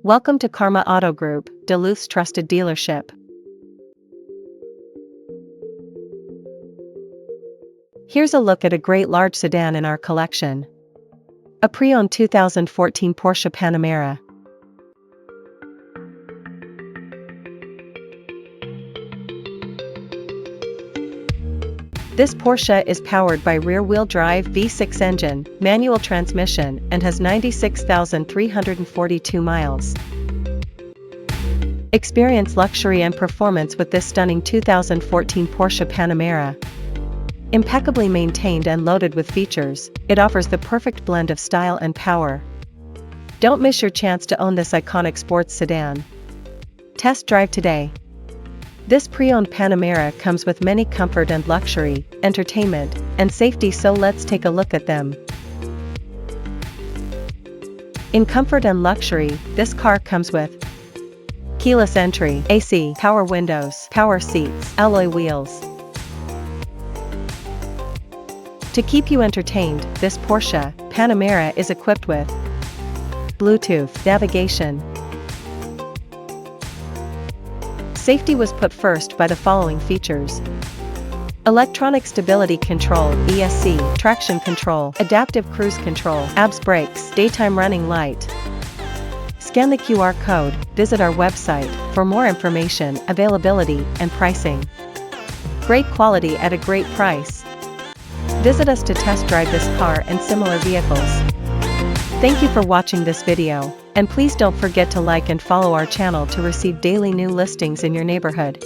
Welcome to Karma Auto Group, Duluth's trusted dealership. Here's a look at a great large sedan in our collection. A pre-owned 2014 Porsche Panamera. This Porsche is powered by rear-wheel drive V6 engine, manual transmission, and has 96,342 miles. Experience luxury and performance with this stunning 2014 Porsche Panamera. Impeccably maintained and loaded with features, it offers the perfect blend of style and power. Don't miss your chance to own this iconic sports sedan. Test drive today. This pre-owned Panamera comes with many comfort and luxury, entertainment, and safety, so let's take a look at them. In comfort and luxury, this car comes with keyless entry, AC, power windows, power seats, alloy wheels. To keep you entertained, this Porsche Panamera is equipped with Bluetooth navigation. Safety was put first by the following features: electronic stability control, ESC, traction control, adaptive cruise control, ABS brakes, daytime running light. Scan the QR code, visit our website for more information, availability, and pricing. Great quality at a great price. Visit us to test drive this car and similar vehicles. Thank you for watching this video, and please don't forget to like and follow our channel to receive daily new listings in your neighborhood.